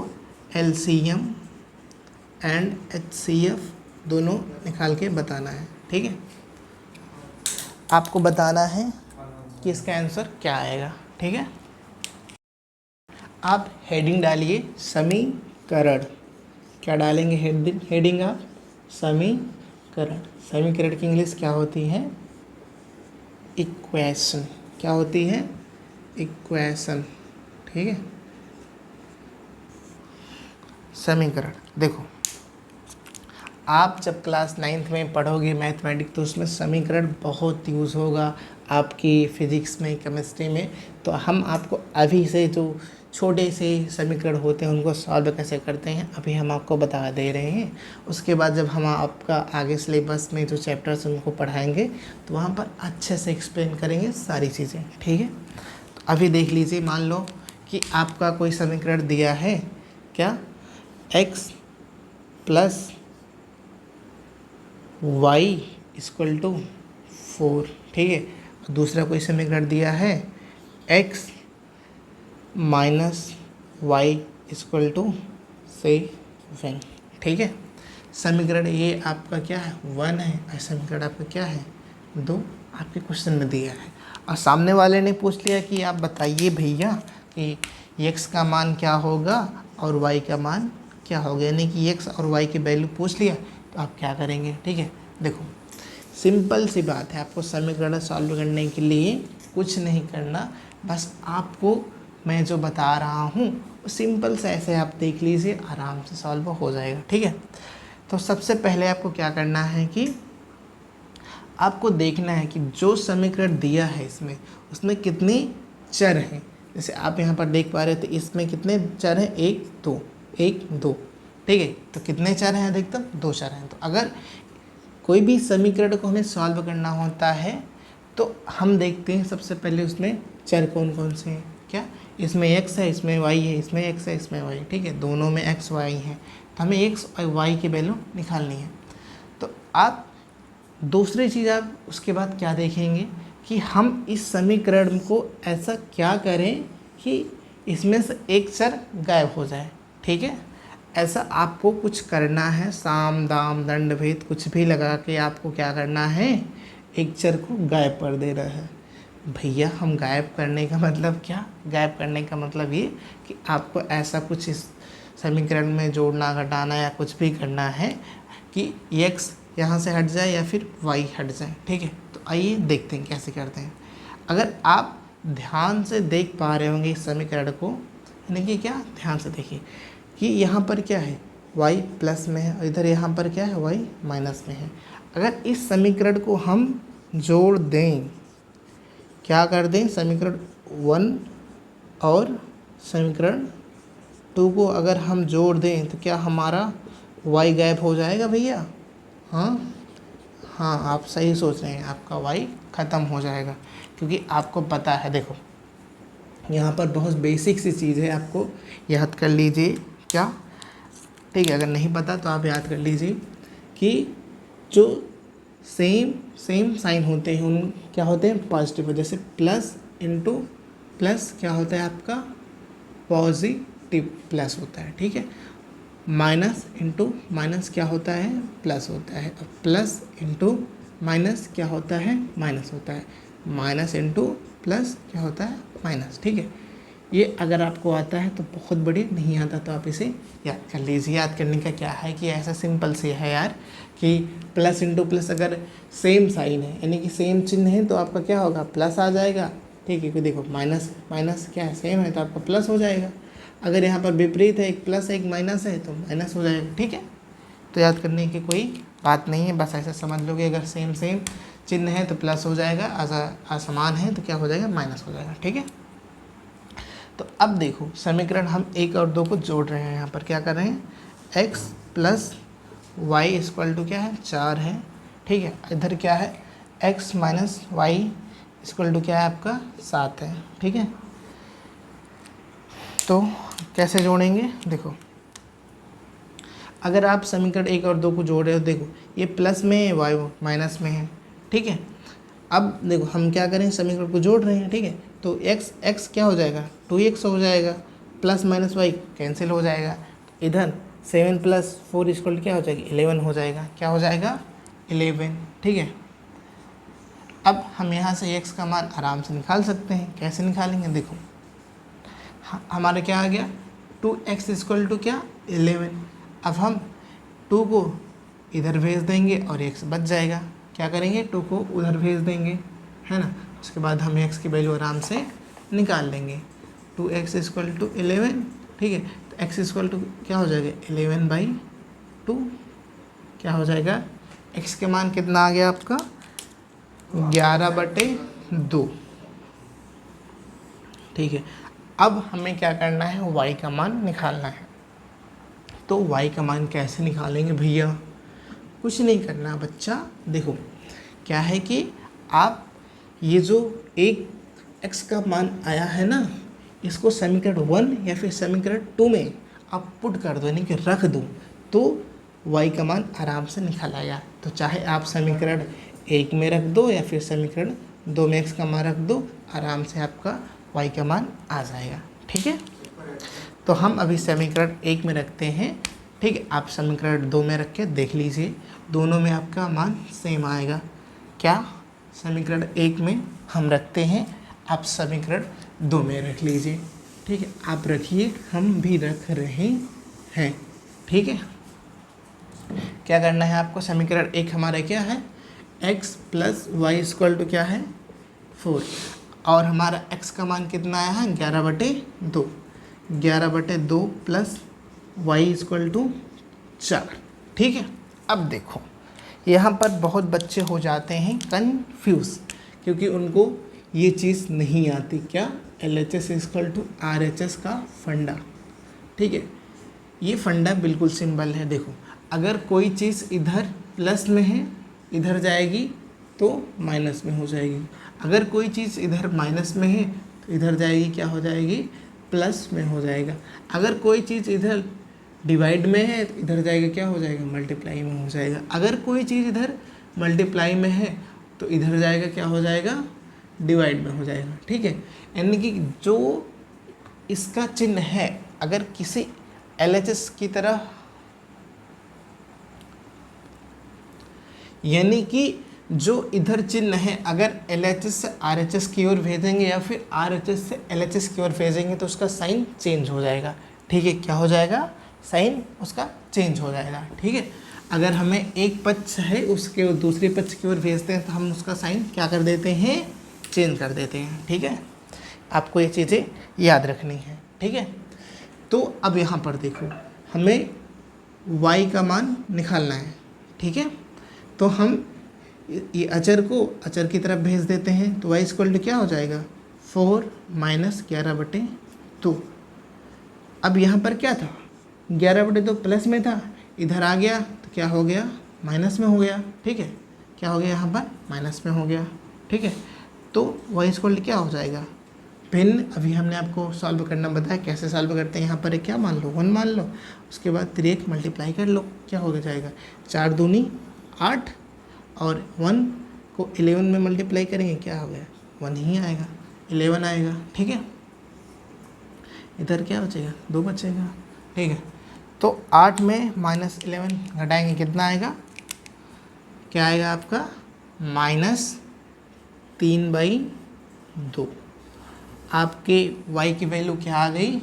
LCM एंड HCF दोनों निकाल के बताना है, ठीक है। आपको बताना है कि इसका आंसर क्या आएगा, ठीक है। आप हेडिंग डालिए समीकरण, क्या डालेंगे हेडिंग आप समीकरण। समीकरण की इंग्लिश क्या होती है इक्वेशन, क्या होती है इक्वेशन, ठीक है। समीकरण देखो आप जब क्लास 9th में पढ़ोगे मैथमेटिक्स तो उसमें समीकरण बहुत यूज़ होगा आपकी फिज़िक्स में केमिस्ट्री में। तो हम आपको अभी से जो छोटे से समीकरण होते हैं उनको सॉल्व कैसे करते हैं अभी हम आपको बता दे रहे हैं। उसके बाद जब हम आपका आगे सिलेबस में जो चैप्टर्स उनको पढ़ाएंगे तो वहाँ पर अच्छे से एक्सप्लेन करेंगे सारी चीज़ें, ठीक है। तो अभी देख लीजिए, मान लो कि आपका कोई समीकरण दिया है क्या x plus y equal to 4, ठीक है। दूसरा कोई समीकरण दिया है x minus y equal to 7, ठीक है। समीकरण ये आपका क्या है 1 है और समीकरण आपका क्या है 2 आपके क्वेश्चन में दिया है। और सामने वाले ने पूछ लिया कि आप बताइए भैया कि x का मान क्या होगा और y का मान क्या होगा, यानी कि x और y की वैल्यू पूछ लिया तो आप क्या करेंगे, ठीक है। देखो सिंपल सी बात है, आपको समीकरण सॉल्व करने के लिए कुछ नहीं करना, बस आपको मैं जो बता रहा हूँ वो सिंपल से ऐसे आप देख लीजिए आराम से सॉल्व हो जाएगा, ठीक है। तो सबसे पहले आपको क्या करना है कि आपको देखना है कि जो समीकरण दिया है इसमें उसमें कितने चर हैं। जैसे आप यहाँ पर देख पा रहे थे इसमें कितने चर हैं 1 2 1 2, ठीक है। तो कितने चर हैं अधिकतम 2 चर हैं। तो अगर कोई भी समीकरण को हमें सॉल्व करना होता है तो हम देखते हैं सबसे पहले उसमें चर कौन कौन से हैं। क्या इसमें x है इसमें y है, इसमें x है इसमें y, ठीक है। दोनों में x y है तो हमें एक्स और वाई की वैल्यू निकालनी है। तो आप दूसरी चीज़ आप उसके बाद क्या देखेंगे कि हम इस समीकरण को ऐसा क्या करें कि इसमें से एक चर गायब हो जाए। ठीक है, ऐसा आपको कुछ करना है, साम दाम दंड भेद कुछ भी लगा के आपको क्या करना है, एक चर को गायब कर देना है। भैया हम गायब करने का मतलब क्या, गायब करने का मतलब ये कि आपको ऐसा कुछ इस समीकरण में जोड़ना घटाना या कुछ भी करना है कि x यहाँ से हट जाए या फिर y हट जाए। ठीक है, तो आइए देखते हैं कैसे करते हैं। अगर आप ध्यान से देख पा रहे होंगे इस समीकरण को, यानी कि क्या, ध्यान से देखिए कि यहाँ पर क्या है, y प्लस में है और इधर यहाँ पर क्या है, y माइनस में है। अगर इस समीकरण को हम जोड़ दें, क्या कर दें, समीकरण 1 और समीकरण 2 को अगर हम जोड़ दें तो क्या हमारा y गायब हो जाएगा भैया? हाँ हाँ, आप सही सोच रहे हैं, आपका y ख़त्म हो जाएगा। क्योंकि आपको पता है, देखो यहाँ पर बहुत बेसिक सी चीज़ है, आपको याद कर लीजिए। क्या, ठीक है, अगर नहीं पता तो आप याद कर लीजिए कि जो सेम साइन होते हैं उन क्या होते हैं, पॉजिटिव। जैसे प्लस इंटू प्लस क्या होता है आपका, पॉजिटिव प्लस होता है। ठीक है, माइनस इंटू माइनस क्या होता है, प्लस होता है। और प्लस इंटू माइनस क्या होता है, माइनस होता है। माइनस इंटू प्लस क्या होता है, माइनस। ठीक है, ये अगर आपको आता है तो बहुत बढ़िया, नहीं आता तो आप इसे याद कर लीजिए। याद करने का क्या है कि ऐसा सिंपल से है यार कि प्लस इंटू प्लस अगर सेम साइन है यानी कि सेम चिन्ह है तो आपका क्या होगा, प्लस आ जाएगा। ठीक है, कि देखो माइनस माइनस क्या है, सेम है तो आपका प्लस हो जाएगा। अगर यहाँ पर विपरीत है, एक प्लस है एक माइनस है, तो माइनस हो जाएगा। ठीक है, तो याद करने की कोई बात नहीं है, बस ऐसा समझ लो कि अगर सेम चिन्ह है तो प्लस हो जाएगा, असमान है तो क्या हो जाएगा, माइनस हो जाएगा। ठीक है, तो अब देखो समीकरण हम 1 और 2 को जोड़ रहे हैं। यहाँ पर क्या कर रहे हैं, x plus y equal to क्या है, 4 है। ठीक है, इधर क्या है, x minus y equal to क्या है आपका, 7 है। ठीक है, तो कैसे जोड़ेंगे, देखो अगर आप समीकरण 1 और 2 को जोड़ रहे हो, देखो ये प्लस में है, वाई माइनस में है। ठीक है, अब देखो हम क्या करें, समीकरण को जोड़ रहे हैं। ठीक है, तो x क्या हो जाएगा, 2x हो जाएगा, प्लस माइनस वाई कैंसिल हो जाएगा। इधर 7 प्लस 4 इक्वल क्या हो जाएगी, 11 हो जाएगा। क्या हो जाएगा, 11। ठीक है, अब हम यहाँ से x का मान आराम से निकाल सकते हैं। कैसे निकालेंगे, देखो हमारा क्या आ गया, 2x इक्वल टू क्या, 11। अब हम 2 को इधर भेज देंगे और x बच जाएगा। क्या करेंगे, 2 को उधर भेज देंगे, है ना। उसके बाद हम x की वैल्यू आराम से निकाल लेंगे। 2x equal to 11। ठीक है, तो x इक्वल टू क्या हो जाएगा, 11/2। क्या हो जाएगा, x के मान कितना आ गया आपका, 11/2। ठीक है, अब हमें क्या करना है, y का मान निकालना है। तो y का मान कैसे निकालेंगे भैया, कुछ नहीं करना बच्चा। देखो क्या है कि आप ये जो एक x का मान आया है ना, इसको समीकरण 1 या फिर समीकरण 2 में आप पुट कर दो, यानी कि रख दो, तो y का मान आराम से निकल आएगा। तो चाहे आप समीकरण 1 में रख दो या फिर समीकरण 2 में x का मान रख दो, आराम से आपका y का मान आ जाएगा। ठीक है, तो हम अभी समीकरण 1 में रखते हैं। ठीक है, आप समीकरण 2 में रख के देख लीजिए, दोनों में आपका मान सेम आएगा। क्या, समीकरण 1 में हम रखते हैं, आप समीकरण 2 में रख लीजिए। ठीक है, आप रखिए, हम भी रख रहे हैं। ठीक है, क्या करना है आपको, समीकरण 1 हमारा क्या है, x plus y equal to क्या है, 4। और हमारा x का मान कितना आया है, 11/2। 11/2 प्लस वाई इक्वल टू 4। ठीक है, अब देखो यहाँ पर बहुत बच्चे हो जाते हैं कन्फ्यूज़, क्योंकि उनको ये चीज़ नहीं आती। क्या, LHS इक्वल टू RHS का फंडा। ठीक है, ये फंडा बिल्कुल सिंपल है। देखो अगर कोई चीज़ इधर प्लस में है, इधर जाएगी तो माइनस में हो जाएगी। अगर कोई चीज़ इधर माइनस में है तो इधर जाएगी, क्या हो जाएगी, प्लस में हो जाएगा। अगर कोई चीज़ इधर डिवाइड में है तो इधर जाएगा क्या हो जाएगा, मल्टीप्लाई में हो जाएगा। अगर कोई चीज़ इधर मल्टीप्लाई में है तो इधर जाएगा क्या हो जाएगा, डिवाइड में हो जाएगा। ठीक है, यानी कि जो इसका चिन्ह है अगर किसी LHS की तरह, यानी कि जो इधर चिन्ह है अगर LHS से RHS की ओर भेजेंगे या फिर RHS से LHS की ओर भेजेंगे तो उसका साइन चेंज हो जाएगा। ठीक है, क्या हो जाएगा, साइन उसका चेंज हो जाएगा। ठीक है, अगर हमें एक पक्ष है उसके दूसरे पक्ष की ओर भेजते हैं तो हम उसका साइन क्या कर देते हैं, चेंज कर देते हैं। ठीक है, आपको ये चीज़ें याद रखनी है। ठीक है, तो अब यहाँ पर देखो हमें y का मान निकालना है। ठीक है, तो हम ये अचर को अचर की तरफ भेज देते हैं तो y इक्वल टू क्या हो जाएगा, 4 - 11/2। अब यहाँ पर क्या था, 11/2 प्लस में था, इधर आ गया तो क्या हो गया, माइनस में हो गया। ठीक है, क्या हो गया, यहाँ पर माइनस में हो गया। ठीक है, तो y इक्वल क्या हो जाएगा, भिन्न। अभी हमने आपको सॉल्व करना बताया, कैसे सॉल्व करते हैं। यहाँ पर क्या मान लो, 1 मान लो, उसके बाद 3 मल्टीप्लाई कर लो, क्या हो जाएगा, 4 दूनी 8 और 1 को 11 में मल्टीप्लाई करेंगे क्या हो गया, 1 ही आएगा, 11 आएगा। ठीक है, इधर क्या बचेगा, 2 बचेगा। ठीक है, तो 8 में -11 घटाएंगे कितना आएगा, क्या आएगा आपका, -3/2। आपके y की वैल्यू क्या आ गई,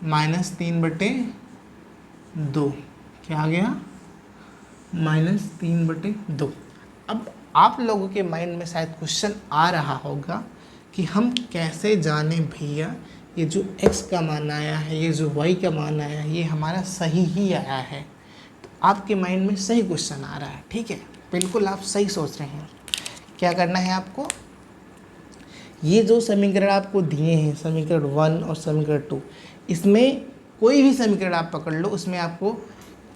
-3/2। क्या आ गया, -3/2। अब आप लोगों के माइंड में शायद क्वेश्चन आ रहा होगा कि हम कैसे जाने भैया ये जो x का मान आया है, ये जो y का मान आया है, ये हमारा सही ही आया है। तो आपके माइंड में सही क्वेश्चन आ रहा है। ठीक है, बिल्कुल आप सही सोच रहे हैं। क्या करना है आपको, ये जो समीकरण आपको दिए हैं, समीकरण 1 और समीकरण 2, इसमें कोई भी समीकरण आप पकड़ लो, उसमें आपको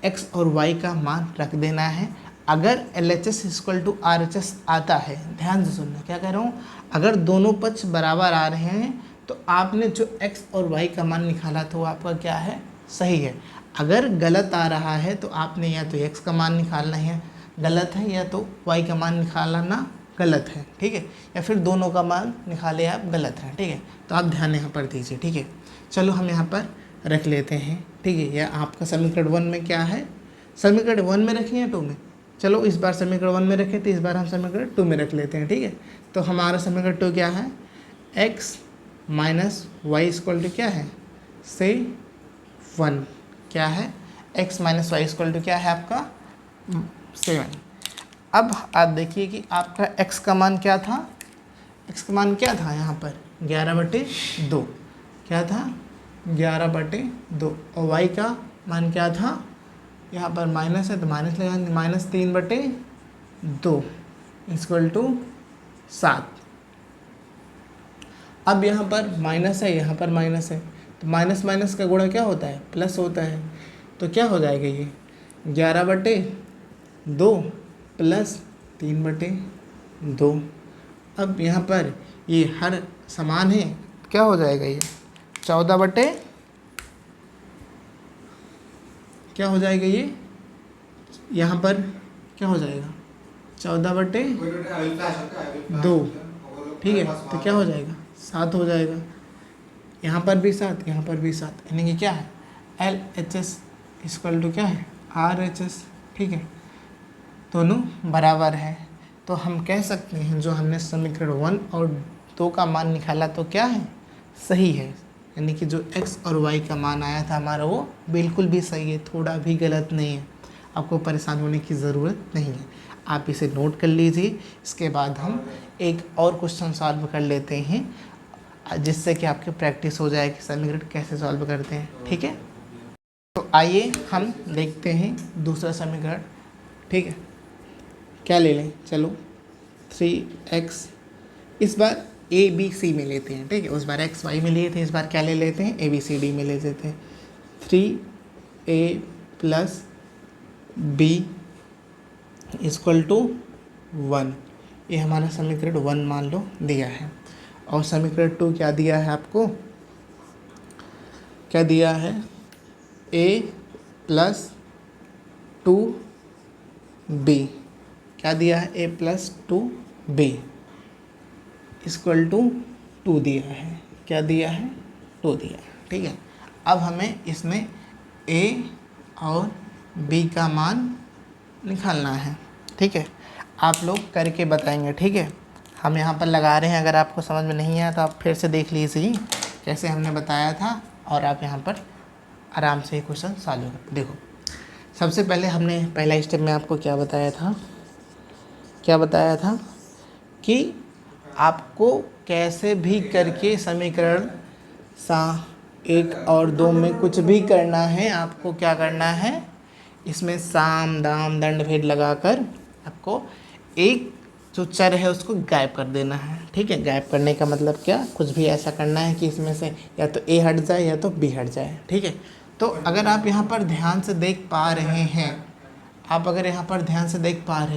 x और y का मान रख देना है। अगर LHS = RHS आता है, ध्यान से सुनना क्या कह रहा हूँ, अगर दोनों पक्ष बराबर आ रहे हैं तो आपने जो x और y का मान निकाला था वो आपका क्या है, सही है। अगर गलत आ रहा है तो आपने या तो x का मान निकालना है गलत है, या तो y का मान निकालना गलत है। ठीक है, या फिर दोनों का मान निकाले आप गलत है। ठीक है, तो आप ध्यान यहाँ पर दीजिए। ठीक है, चलो हम यहाँ पर रख लेते हैं। ठीक है, या आपका समीकरण 1 में क्या है, समीकरण 1 में रखें या 2 में, चलो इस बार समीकरण 1 में रखें तो इस बार हम समीकरण 2 में रख लेते हैं। ठीक है, तो हमारा समीकरण 2 क्या है, x - y = क्या है, से 1। क्या है, x - y = क्या है आपका, 7। अब आप देखिए कि आपका x का मान क्या था, x का मान क्या था यहाँ पर 11/2, क्या था 11/2, और y का मान क्या था, यहाँ पर माइनस है तो माइनस लगाएंगे, -3/2 = 7। अब यहाँ पर माइनस है, यहाँ पर माइनस है, तो माइनस माइनस का गुणा क्या होता है, प्लस होता है। तो क्या हो जाएगा ये 11/2 + 3/2। अब यहाँ पर ये हर समान है, क्या हो जाएगा ये 14 क्या हो जाएगा, ये यहाँ पर क्या हो जाएगा 14/2। ठीक है, तो क्या हो जाएगा 7 हो जाएगा, यहाँ पर भी 7, यहाँ पर भी 7, यानी कि क्या है LHS = क्या है RHS। ठीक है, दोनों बराबर है। तो हम कह सकते हैं जो हमने समीकरण 1 और 2 का मान निकाला तो क्या है, सही है। यानी कि जो x और y का मान आया था हमारा वो बिल्कुल भी सही है, थोड़ा भी गलत नहीं है। आपको परेशान होने की ज़रूरत नहीं है, आप इसे नोट कर लीजिए। इसके बाद हम एक और क्वेश्चन सॉल्व कर लेते हैं, जिससे कि आपकी प्रैक्टिस हो जाए कि समीकरण कैसे सॉल्व करते हैं। ठीक है, तो आइए हम देखते हैं दूसरा समीकरण। ठीक है, क्या ले लें, चलो 3x, इस बार ABC में लेते हैं। ठीक है, उस बार x y में लिए थे, इस बार क्या ले लेते हैं ABCD में ले लेते हैं। 3a + b = 1, ये हमारा समीकरण 1 मान लो दिया है। और समीकरण 2 क्या दिया है आपको, क्या दिया है, a प्लस 2b, क्या दिया है, a plus 2b equal to 2 दिया है, क्या दिया है, 2 दिया है। ठीक है, अब हमें इसमें a और b का मान निकालना है। ठीक है, आप लोग करके बताएंगे। ठीक है, हम यहाँ पर लगा रहे हैं, अगर आपको समझ में नहीं आया तो आप फिर से देख लीजिए कैसे हमने बताया था, और आप यहाँ पर आराम से क्वेश्चन सॉल्व कर। देखो, सबसे पहले हमने पहला स्टेप में आपको क्या बताया था, कि आपको कैसे भी करके समीकरण 1 और 2 में कुछ भी करना है, आपको क्या करना है, इसमें साम दाम दंड भेद लगाकर आपको एक जो चर है उसको गायब कर देना है। ठीक है, गायब करने का मतलब क्या, कुछ भी ऐसा करना है कि इसमें से या तो a हट जाए या तो b हट जाए। ठीक है, तो अगर आप यहाँ पर ध्यान से देख पा रहे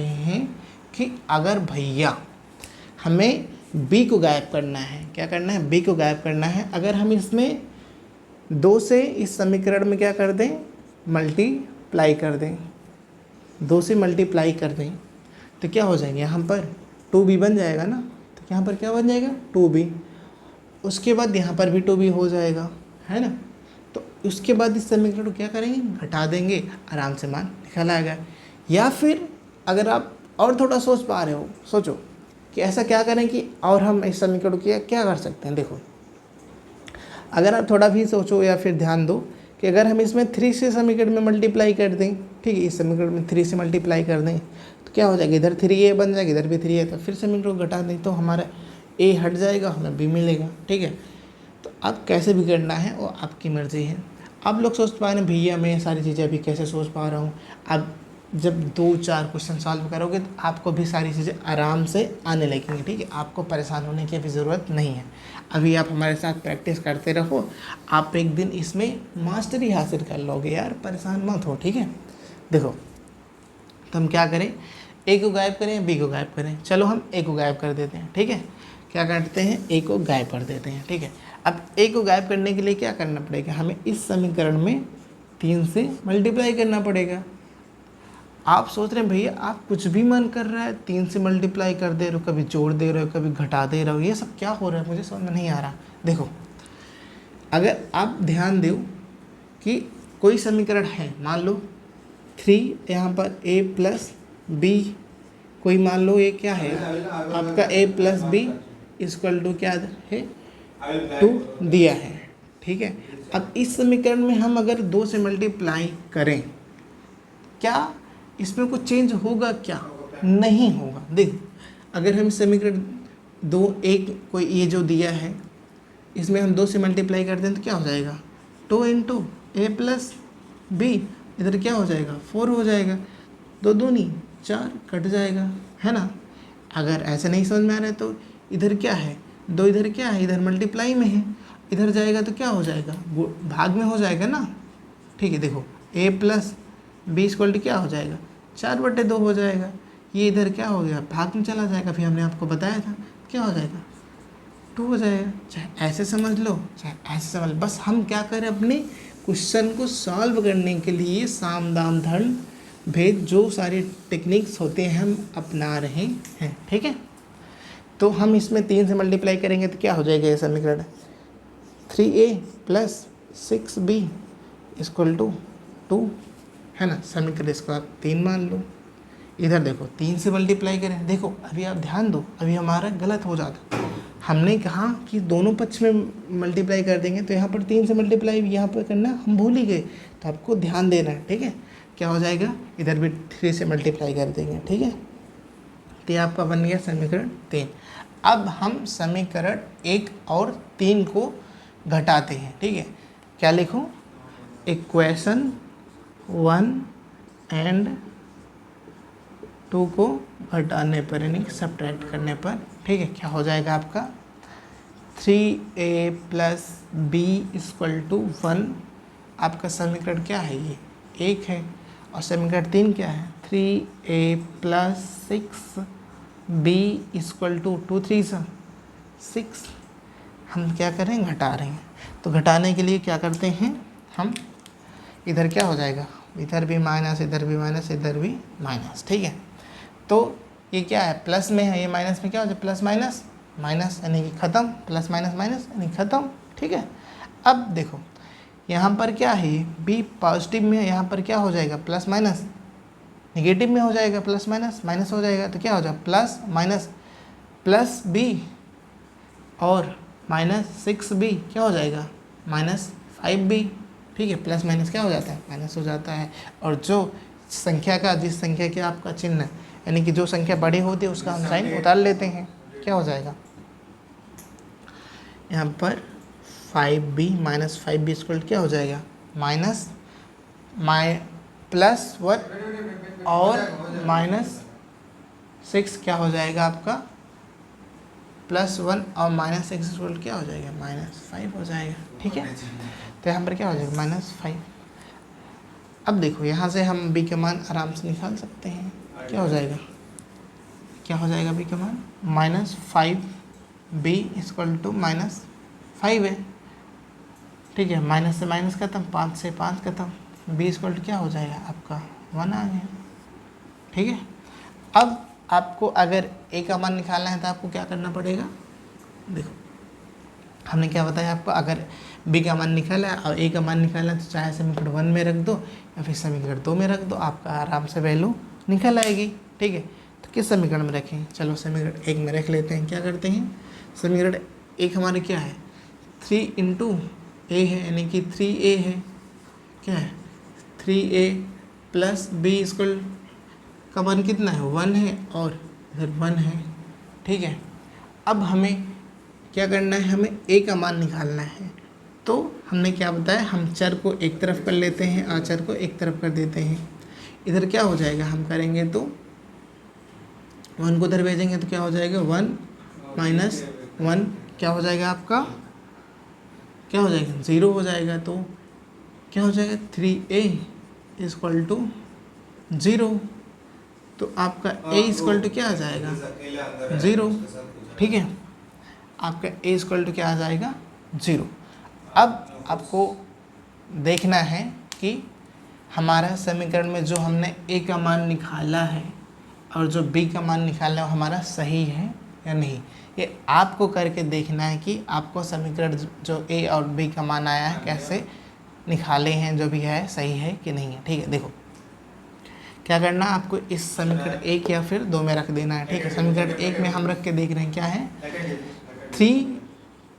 हैं, कि अगर भैया हमें b को गायब करना है, क्या करना है, b को गायब करना है, अगर हम इसमें 2 से इस समीकरण में क्या कर दें, मल्टीप्लाई कर दें, 2 से मल्टीप्लाई कर दें, तो क्या हो जाएंगे, यहाँ पर 2b बन जाएगा ना, तो यहाँ पर क्या बन जाएगा, 2b, उसके बाद यहाँ पर भी 2b हो जाएगा, है ना। तो उसके बाद इस समीकरण को क्या करेंगे, घटा देंगे, आराम से मान निकल आएगा। या फिर अगर आप और थोड़ा सोच पा रहे हो, सोचो कि ऐसा क्या करें कि और हम इस समीकरण को क्या कर सकते हैं। देखो, अगर आप थोड़ा भी सोचो या फिर ध्यान दो कि अगर हम इसमें 3 से समीकरण में मल्टीप्लाई कर दें, ठीक है, इस समीकरण में 3 से मल्टीप्लाई कर दें तो क्या हो जाएगा, इधर 3a बन जाएगा, इधर भी 3a, तो फिर समीकरण को घटा दें तो हमारा a हट जाएगा, हमें b मिलेगा। ठीक है, तो अब कैसे भी करना है वो आपकी मर्ज़ी है। आप लोग सोच पा रहे हैं भैया मैं ये सारी चीज़ें अभी कैसे सोच पा रहा हूँ, अब जब 2-4 क्वेश्चन सॉल्व करोगे तो आपको भी सारी चीज़ें आराम से आने लगेंगी। ठीक है, आपको परेशान होने की अभी ज़रूरत नहीं है, अभी आप हमारे साथ प्रैक्टिस करते रहो, आप एक दिन इसमें मास्टरी हासिल कर लोगे यार, परेशान मत हो। ठीक है, देखो, तो हम क्या करें, a को गायब करें, b को गायब करें, चलो हम a को गायब कर देते हैं। ठीक है, क्या करते हैं, a को गायब कर देते हैं। ठीक है, अब a को गायब करने के लिए क्या करना पड़ेगा, हमें इस समीकरण में 3 से मल्टीप्लाई करना पड़ेगा। आप सोच रहे हैं भैया आप कुछ भी मन कर रहा है, 3 से मल्टीप्लाई कर दे रहे हो, कभी जोड़ दे रहे हो, कभी घटा दे रहे हो, ये सब क्या हो रहा है, मुझे समझ में नहीं आ रहा। देखो, अगर आप ध्यान दो कि कोई समीकरण है, मान लो 3, यहाँ पर a प्लस b, कोई मान लो ये क्या है आपका a plus b equal to क्या है, 2 दिया है। ठीक है, अब इस समीकरण में हम अगर 2 से मल्टीप्लाई करें, क्या इसमें कुछ चेंज होगा, क्या नहीं होगा। देख, अगर हम समीकरण 2 1 कोई ये जो दिया है इसमें हम 2 से मल्टीप्लाई कर दें तो क्या हो जाएगा, 2 इंटू a प्लस b, इधर क्या हो जाएगा, 4 हो जाएगा, 2 दूनी 4 कट जाएगा, है ना। अगर ऐसे नहीं समझ में आ रहा है तो इधर क्या है, 2 इधर क्या है, इधर मल्टीप्लाई में है, इधर जाएगा तो क्या हो जाएगा, भाग में हो जाएगा ना। ठीक है, देखो a plus b equal to क्या हो जाएगा, 4/2 हो जाएगा, ये इधर क्या हो गया, भाग में चला जाएगा, फिर हमने आपको बताया था क्या हो जाएगा, 2 हो जाएगा। चाहे ऐसे समझ लो चाहे ऐसे समझ लो, बस हम क्या करें, अपने क्वेश्चन को सॉल्व करने के लिए साम दाम दंड भेद जो सारे टेक्निक्स होते हैं हम अपना रहे हैं। ठीक है, तो हम इसमें 3 से मल्टीप्लाई करेंगे तो क्या हो जाएगा, ये समीकरण 3a plus 6b equal to 2, है ना। समीकरण इसको आप 3 मान लो, इधर देखो 3 से मल्टीप्लाई करें, देखो अभी आप ध्यान दो, अभी हमारा गलत हो जाता, हमने कहा कि दोनों पक्ष में मल्टीप्लाई कर देंगे, तो यहाँ पर 3 से मल्टीप्लाई यहाँ पर करना हम भूल ही गए, तो आपको ध्यान देना है। ठीक है, क्या हो जाएगा, इधर भी 3 से मल्टीप्लाई कर देंगे। ठीक है, तो ये आपका बन गया समीकरण 3। अब हम समीकरण 1 और 3 को घटाते हैं। ठीक है, क्या लिखूं, इक्वेशन 1 एंड 2 को घटाने पर यानी सब्ट्रैक्ट करने पर, ठीक है, क्या हो जाएगा आपका 3a plus b equal to 1। आपका समीकरण क्या है, ये 1 है, और समीकरण 3 क्या है, 3a plus 6b equal to 2 3 6। हम क्या करें, घटा रहे हैं, तो घटाने के लिए क्या करते हैं हम, इधर क्या हो जाएगा इधर भी माइनस, इधर भी माइनस, इधर भी माइनस, ठीक है। तो ये क्या है, प्लस में है, ये माइनस में क्या हो जाए, प्लस माइनस माइनस यानी कि ख़त्म, प्लस माइनस माइनस यानी ख़त्म, ठीक है। अब देखो यहाँ पर क्या है, बी पॉजिटिव में है, यहाँ पर क्या हो जाएगा, प्लस माइनस निगेटिव में हो जाएगा, प्लस माइनस माइनस हो जाएगा, तो क्या हो जाएगा प्लस माइनस प्लस बी और माइनस 6b क्या हो जाएगा, माइनस 5b, ठीक है। प्लस माइनस क्या हो जाता है, माइनस हो जाता है। और जो संख्या का, जिस संख्या के आपका चिन्ह यानी कि जो संख्या बड़ी होती है उसका हम साइन उतार लेते हैं, क्या हो जाएगा यहाँ पर 5b माइनस 5b स्क्वायर क्या हो जाएगा, माइनस प्लस 1 और माइनस 6 क्या हो जाएगा आपका, प्लस 1 और माइनस 6 स्क्वायर क्या हो जाएगा, माइनस 5 हो जाएगा, ठीक है। तो यहाँ पर क्या हो जाएगा, माइनस 5। अब देखो यहाँ से हम b का मान आराम से निकाल सकते हैं, क्या हो जाएगा, क्या हो जाएगा b का मान, minus 5b equal to minus 5 है, ठीक है। माइनस से माइनस खत्म, 5 से 5 खत्म, b इक्वल टू क्या हो जाएगा आपका 1 आ गया, ठीक है। अब आपको अगर a का मान निकालना है तो आपको क्या करना पड़ेगा, देखो हमने क्या बताया आपको, अगर b का मान निकाला है और a का मान निकालना है तो चाहे समीकरण 1 में रख दो या फिर समीकरण 2 में रख दो, आपका आराम से वैल्यू निकल आएगी, ठीक है। तो किस समीकरण में रखें, चलो समीकरण 1 में रख लेते हैं। क्या करते हैं, समीकरण 1 हमारे क्या है, 3 इंटू a है यानी कि 3a है, क्या है 3a प्लस b स्क्वायर का मान कितना है 1 है और इधर 1 है, ठीक है। अब हमें क्या करना है, हमें a का मान निकालना है। तो हमने क्या बताया, हम चर को एक तरफ कर लेते हैं, आचर को एक तरफ कर देते हैं। इधर क्या हो जाएगा, हम करेंगे तो 1 को इधर भेजेंगे तो क्या हो जाएगा 1 माइनस 1 क्या हो जाएगा आपका, क्या हो जाएगा 0 हो जाएगा। तो क्या हो जाएगा 3a इक्वल टू 0, तो आपका a इक्वल टू क्या आ जाएगा 0, ठीक है। आपका a इक्वल टू क्या आ जाएगा 0। अब आपको देखना है कि हमारा समीकरण में जो हमने a का मान निकाला है और जो b का मान निकाला है वो हमारा सही है या नहीं। ये आपको करके देखना है कि आपको समीकरण जो a और b का मान आया है कैसे निकाले हैं, जो भी है सही है कि नहीं है, ठीक है। देखो क्या करना है, आपको इस समीकरण 1 या फिर 2 में रख देना है, ठीक है। समीकरण 1 में हम रख के देख रहे हैं क्या है, 3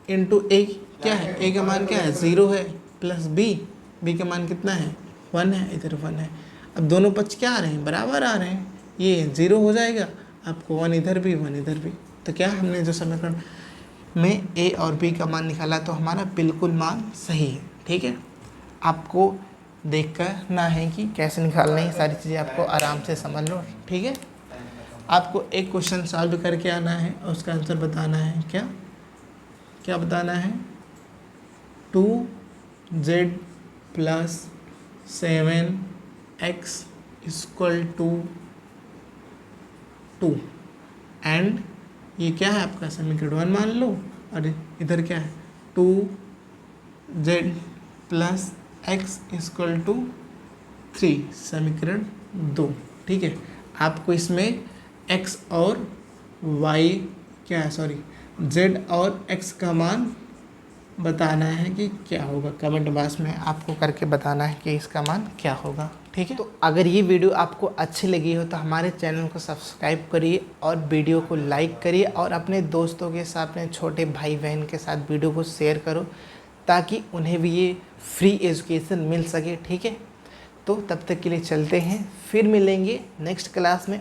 इंटू a क्या है, a का मान क्या है 0 है, प्लस b का मान कितना है 1 है, इधर 1 है। अब दोनों पक्ष क्या आ रहे हैं, बराबर आ रहे हैं, ये 0 हो जाएगा, आपको 1 इधर भी 1 इधर भी। तो क्या हमने जो समीकरण में a और b का मान निकाला तो हमारा बिल्कुल मान सही है, ठीक है। आपको देख कर ना है कि कैसे निकालना है, सारी चीज़ें आपको आराम से समझ लो, ठीक है। आपको एक क्वेश्चन सॉल्व करके आना है और उसका आंसर बताना है, क्या क्या बताना है, 2z plus 7x equal to 2 and ये क्या है आपका समीकरण 1 मान लो, और इधर क्या है 2z plus x equal to 3 समीकरण 2, ठीक है। आपको इसमें x और y क्या है, सॉरी z और x का मान बताना है कि क्या होगा, कमेंट बॉक्स में आपको करके बताना है कि इसका मान क्या होगा, ठीक है। तो अगर ये वीडियो आपको अच्छी लगी हो तो हमारे चैनल को सब्सक्राइब करिए और वीडियो को लाइक करिए और अपने दोस्तों के साथ, अपने छोटे भाई बहन के साथ वीडियो को शेयर करो ताकि उन्हें भी ये फ्री एजुकेशन मिल सके, ठीक है। तो तब तक के लिए चलते हैं, फिर मिलेंगे नेक्स्ट क्लास में।